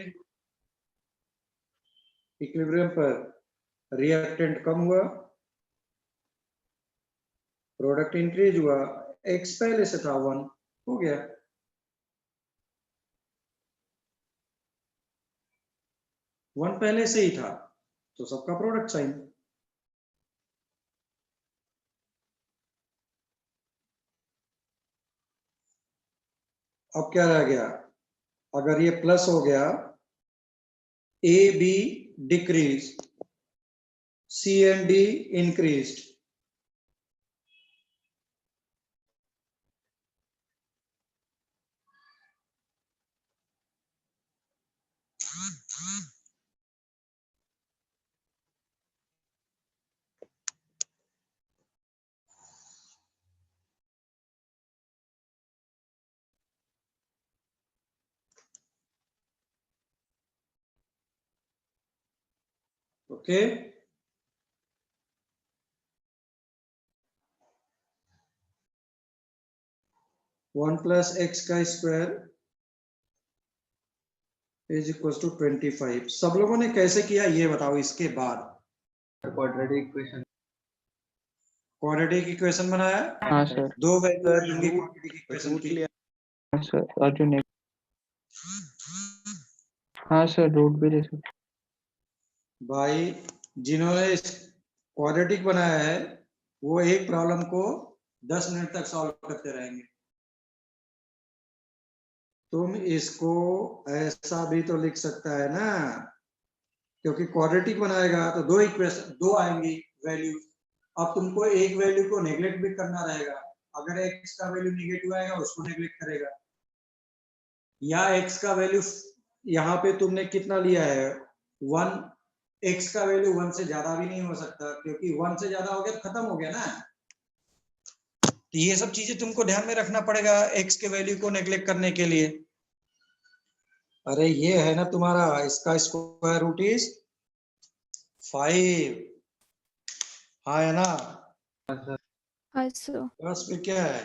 इक्विलिब्रियम पर रिएक्टेंट कम हुआ, प्रोडक्ट इंक्रीज हुआ, x पहले से था 1, हो गया. वन पहले से ही था तो सबका प्रोडक्ट साइन. अब क्या रह गया, अगर ये प्लस हो गया, A B decrease, C and D increased, okay. One plus X का स्क्वायर इज इक्वल टू 25। सब लोगों ने कैसे किया ये बताओ। इसके बाद क्वाड्रेटिक इक्वेशन। क्वाड्रेटिक इक्वेशन बनाया, हाँ सर। दो वैल्यू होंगी क्वाड्रेटिक इक्वेशन की। हाँ सर, अर्जुन एक। हाँ सर, रूट भी ले सकते। भाई जिन्होंने क्वाड्रेटिक बनाया है वो एक प्रॉब्लम को 10 मिनट तक सॉल्व करते रहेंगे। तुम इसको ऐसा भी तो लिख सकता है ना, क्योंकि क्वाड्रेटिक बनाएगा तो दो इक्वेशन, दो आएंगी वैल्यू। अब तुमको एक वैल्यू को नेग्लेक्ट भी करना रहेगा। अगर x का वैल्यू निगेटिव आएगा उसको नेग्लेक्ट करेगा, या x का वैल्यू यहाँ पे तुमने कितना लिया है 1, x का वैल्यू 1 से ज्यादा भी नहीं हो सकता, क्योंकि 1 से ज्यादा हो गया तो खत्म हो गया ना। तो ये सब चीजें तुमको ध्यान में रखना पड़ेगा x के वैल्यू को नेग्लेक्ट करने के लिए। अरे ये है ना तुम्हारा, इसका स्क्वायर रूट इज 5। हाँ है ना, हाँ सर। बस फिर क्या है।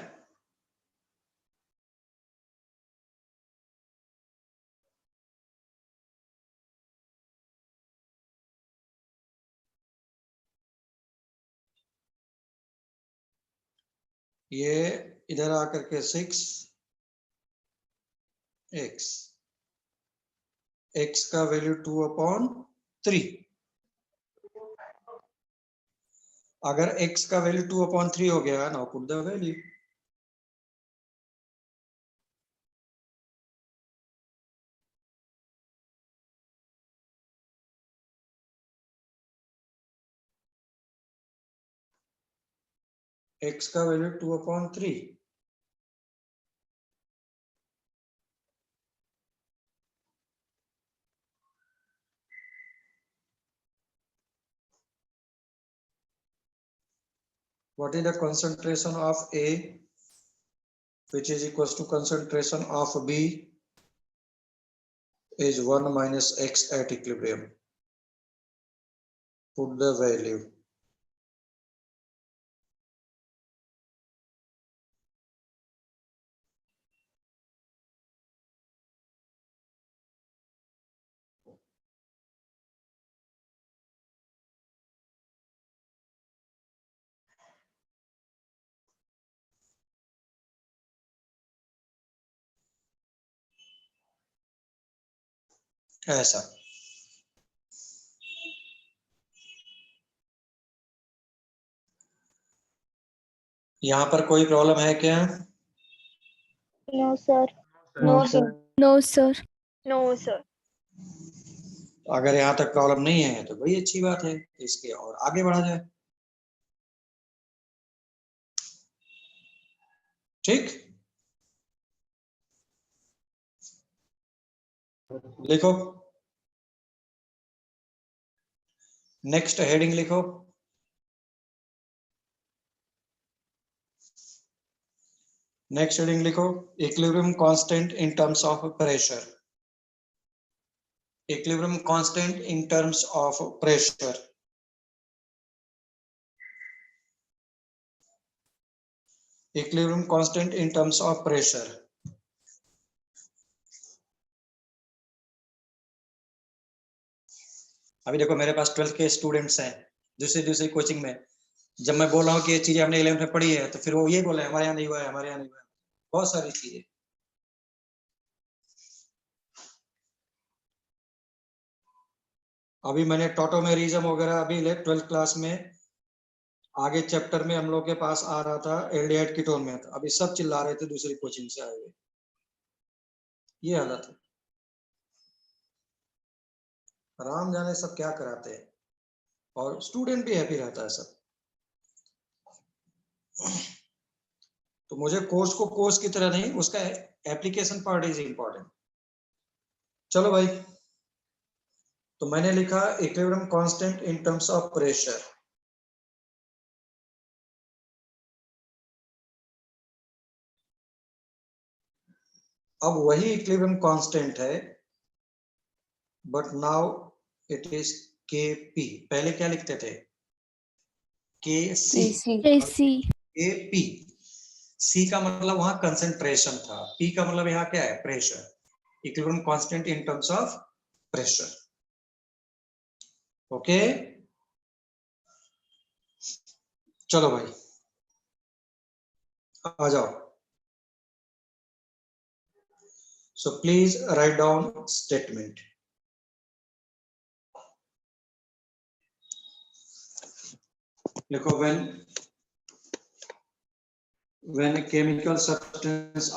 ये इधर आकर के 6 x का वैल्यू 2/3। अगर x का वैल्यू 2/3 हो गया, now put the value. x का value 2/3। What is the concentration of A, which is equals to concentration of B is 1 minus x at equilibrium. Put the value. ऐसा यहाँ पर कोई प्रॉब्लम है क्या? No, sir. No, sir. No sir. No, sir. अगर यहाँ तक प्रॉब्लम नहीं है तो बड़ी अच्छी बात है, इसके और आगे बढ़ा जाए। ठीक, लिखो नेक्स्ट हेडिंग लिखो। नेक्स्ट हेडिंग लिखो equilibrium constant in terms of pressure. Equilibrium constant in terms of pressure. Equilibrium constant in terms of pressure. अभी देखो मेरे पास 12th के स्टूडेंट्स हैं दूसरी कोचिंग में। जब मैं बोल रहा हूँ कि ये चीजें हमने 11th में पढ़ी है तो फिर वो ये बोले हमारे यहाँ नहीं हुआ है, हमारे यहाँ नहीं हुआ है। बहुत सारी चीजें। अभी मैंने टॉटोमेरिज्म वगैरह अभी 12th क्लास में आगे चैप्टर में हम लोग के पास आ रहा था एल्डिहाइड कीटोन में, अभी सब चिल्ला रहे थे दूसरी कोचिंग से आए हुए। ये हालत है। राम जाने सब क्या कराते हैं, और स्टूडेंट भी हैप्पी रहता है सब। तो मुझे कोर्स को कोर्स की तरह नहीं, उसका एप्लीकेशन पार्ट इज इंपॉर्टेंट। चलो भाई, तो मैंने लिखा equilibrium constant in terms of pressure. अब वही इक्विलिब्रियम कांस्टेंट है, but now it is Kp। पहले क्या लिखते थे? Kc। AC Kp। C का मतलब वहां कंसंट्रेशन था, P का मतलब यहाँ क्या है? Pressure. Equilibrium constant in terms of pressure. Okay, चलो भाई आ जाओ। So please write down statement. देखो, when chemical substances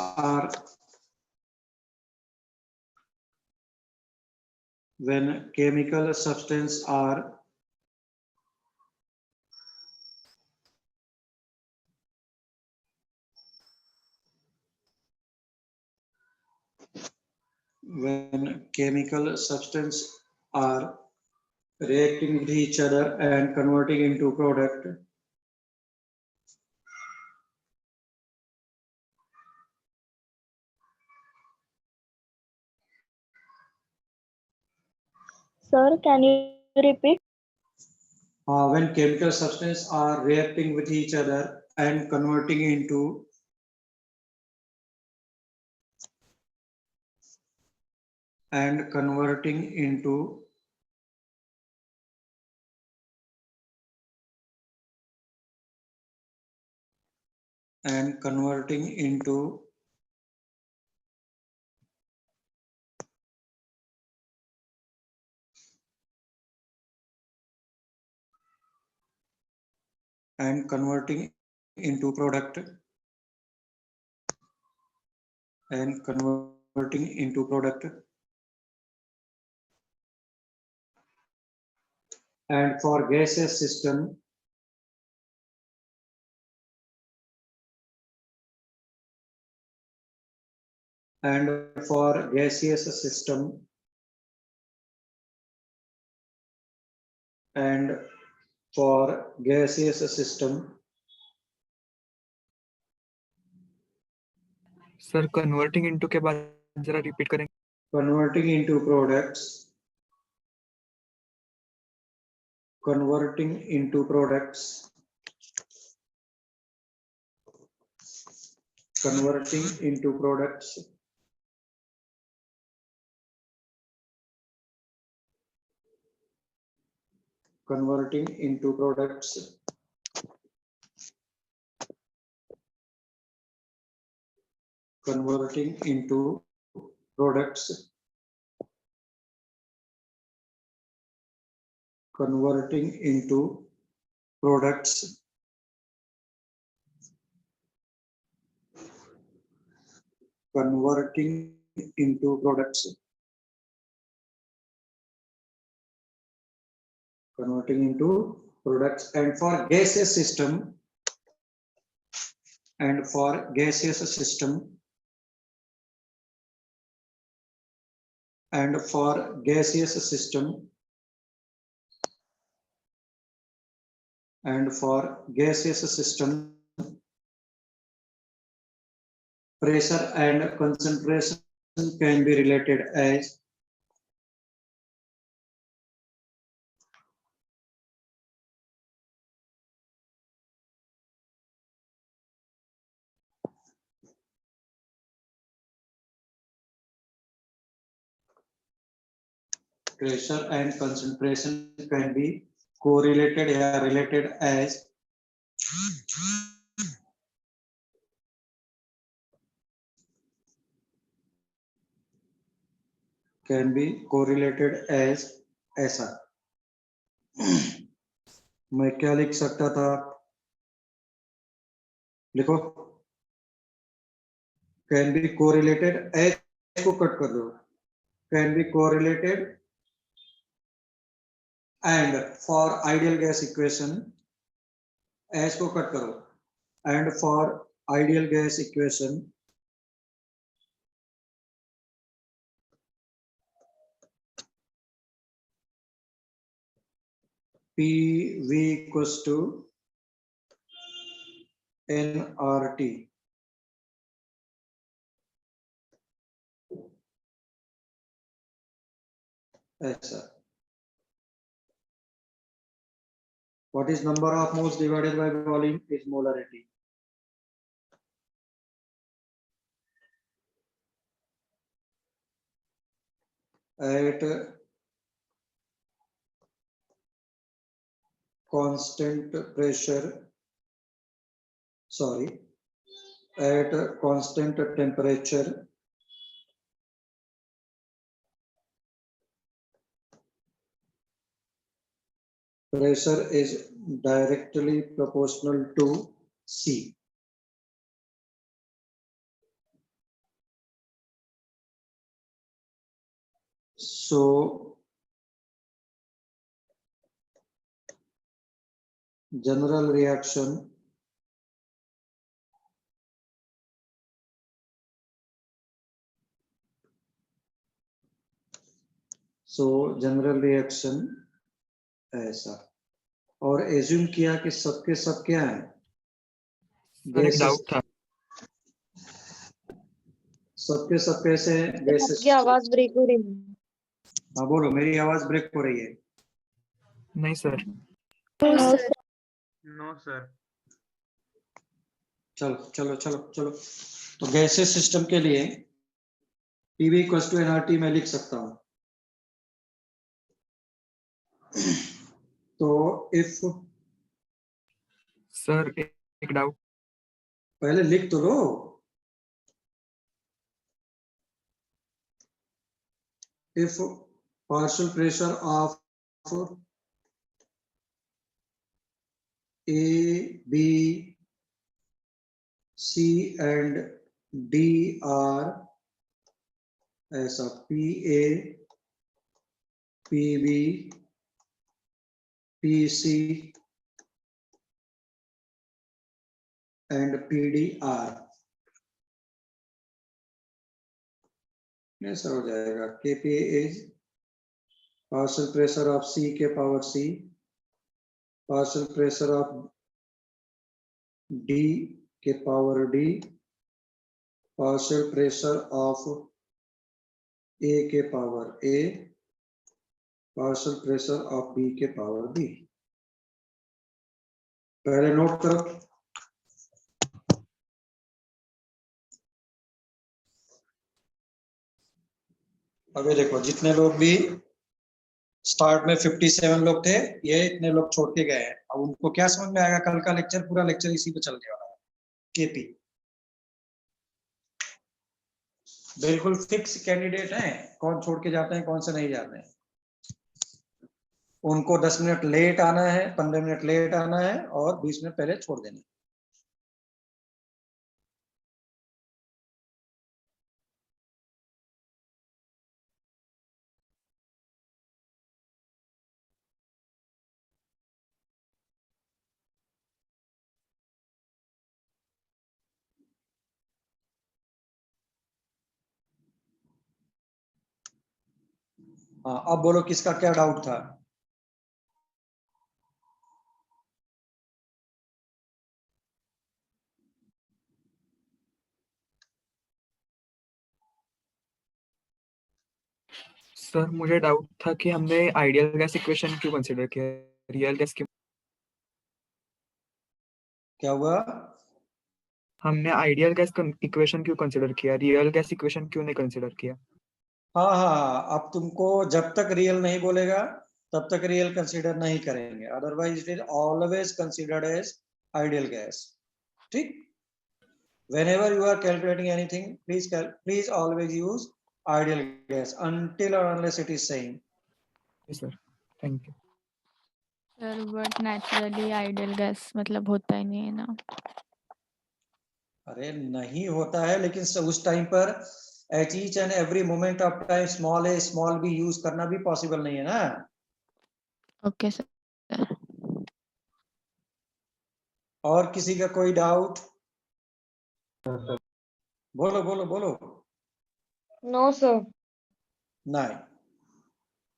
are reacting with each other and converting into product, Sir, can you repeat? when chemical substances are reacting with each other and converting into product and for gaseous system and for gaseous system sir converting into के बाद जरा रिपीट करेंगे। converting into products converting into products converting into products converting into products converting into products converting into products converting into products and for gaseous system and for gaseous system and for gaseous system and for gaseous system pressure and concentration can be related as pressure and concentration can be correlated or related as can be correlated as ऐसा। मैं क्या लिख सकता था? लिखो, can be correlated as को कट कर दो, can be correlated and for ideal gas equation, H को कट करो, and for ideal gas equation PV equals to nRT. ऐसा. What is number of moles divided by volume is molarity. At constant pressure, at constant temperature, pressure is directly proportional to C. So general reaction ऐसा. और एज्यूम किया कि सबके सब क्या है, एक डाउट था, सबके सब कैसे हैं, गैसेस. आपकी आवाज ब्रेक हो रही है. हाँ बोलो, मेरी आवाज ब्रेक हो रही है. नहीं सर. No sir. चलो चलो चलो चलो. तो गैसेस सिस्टम के लिए PV इक्वल्स टू nRT मैं लिख सकता हूं. तो इफ, सर एक डाउट, पहले लिख तो लो. If partial pressure of A, B, C and D are ऐसा PA, PB, PC and PD are, ऐसा हो जाएगा. KPA is partial pressure of C के power C, partial pressure of D के power D, partial pressure of A के power A, partial pressure of B के power B. पहले नोट करो. अभी देखो, जितने लोग भी स्टार्ट में 57 लोग थे, ये इतने लोग छोड़ के गए हैं. अब उनको क्या समझ में आएगा? कल का लेक्चर, पूरा लेक्चर इसी पे चलने वाला है. केपी बिल्कुल फिक्स कैंडिडेट हैं, कौन छोड़ के जाते हैं, कौन से नहीं जाते हैं. उनको 10 मिनट लेट आना है, 15 मिनट लेट आना है और 20 मिनट पहले छोड़ देना है. हाँ, अब बोलो किसका क्या डाउट था. सर मुझे डाउट था कि हमने आइडियल गैस इक्वेशन क्यों कंसीडर किया, रियल गैस क्यों? क्या हुआ? हमने आइडियल गैस इक्वेशन क्यों कंसीडर किया, रियल गैस इक्वेशन क्यों नहीं कंसीडर किया? हाँ हाँ, अब तुमको जब तक रियल नहीं बोलेगा तब तक रियल कंसीडर नहीं करेंगे, otherwise it is always considered as ideal gas. ठीक. whenever you are calculating anything, please always use ideal gas until or unless it is same. Yes sir, thank you. Sir but naturally ideal gas मतलब होता ही नहीं है ना. अरे नहीं होता है, लेकिन उस टाइम पर at each and every moment of time small A small B use करना भी पॉसिबल नहीं है ना। Okay sir. और किसी का कोई डाउट? बोलो बोलो बोलो। No sir. नहीं,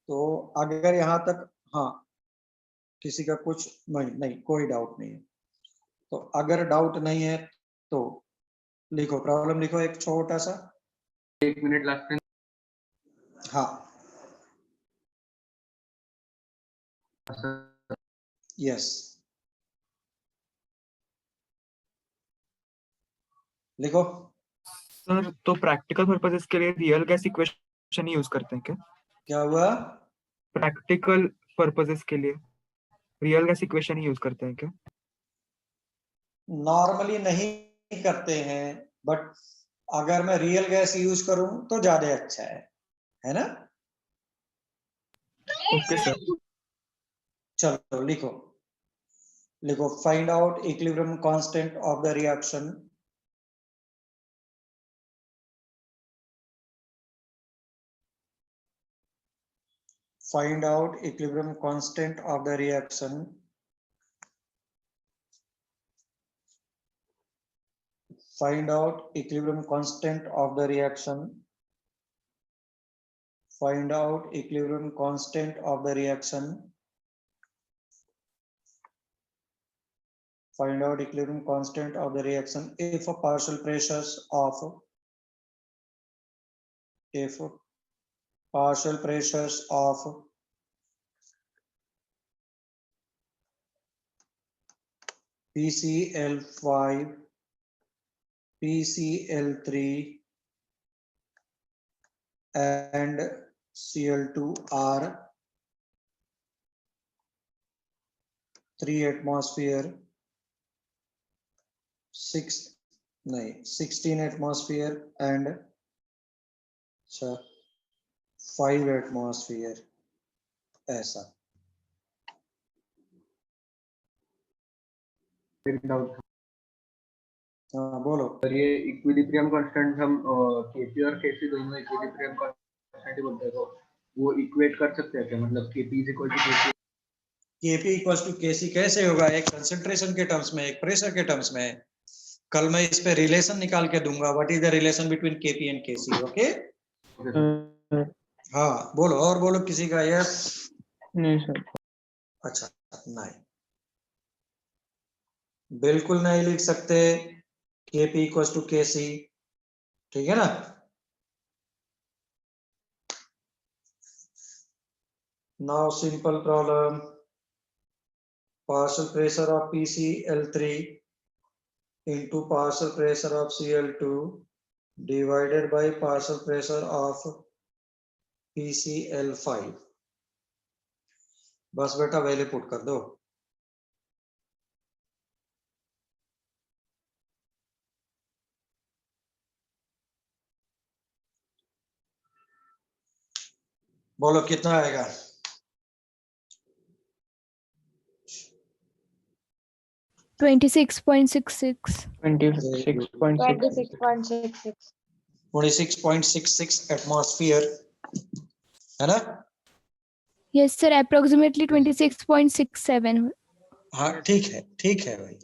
तो अगर यहाँ तक हाँ किसी का कुछ नहीं नहीं कोई डाउट नहीं है, तो अगर डाउट नहीं है तो लिखो, प्रॉब्लम लिखो एक छोटा सा। 1 मिनट लास्ट टाइम। हाँ यस लिखो। सर तो प्रैक्टिकल पर्पसेस के लिए रियल गैस इक्वेशन यूज करते हैं क्या? क्या हुआ? प्रैक्टिकल पर्पसेस के लिए रियल गैस इक्वेशन यूज करते हैं क्या? नॉर्मली नहीं करते हैं, बट अगर मैं रियल गैस यूज करूं तो ज्यादा अच्छा है ना? Okay sir. चलो लिखो लिखो, find out equilibrium constant of the reaction. Find out equilibrium constant of the reaction. Find out equilibrium constant of the reaction. Find out equilibrium constant of the reaction. Find out equilibrium constant of the reaction if partial pressures of PCl5, PCl3 and Cl2 are 3 atmosphere, 16 atmosphere and 5 atmosphere, ऐसा। डाउट। हाँ बोलो। और ये इक्विलिब्रियम कांस्टेंट हम केपी और केसी दोनों इक्विलिब्रियम कांस्टेंट ही बोलते हैं, तो वो इक्वेट कर सकते हैं क्या? मतलब KP is equal to KC. KP equal to KC कैसे होगा? एक कंसंट्रेशन के टर्म्स में, एक प्रेशर के टर्म्स में। कल मैं इस पे रिलेशन निकाल के दूंगा, what is the relation between KP and KC. Okay हाँ बोलो, और बोलो किसी का यस? नहीं सर। अच्छा नहीं, बिल्कुल नहीं लिख सकते केपी इक्वल टू केसी, ठीक है ना? Now simple problem, partial pressure of PCl3 into partial pressure of Cl2 divided by partial pressure of PCl5। बस बेटा वैल्यू पुट कर दो। बोलो कितना आएगा? 26.66। 26.66। 26.66 एटमॉस्फेयर है ना? Yes sir, approximately 26.67। हाँ ठीक है भाई।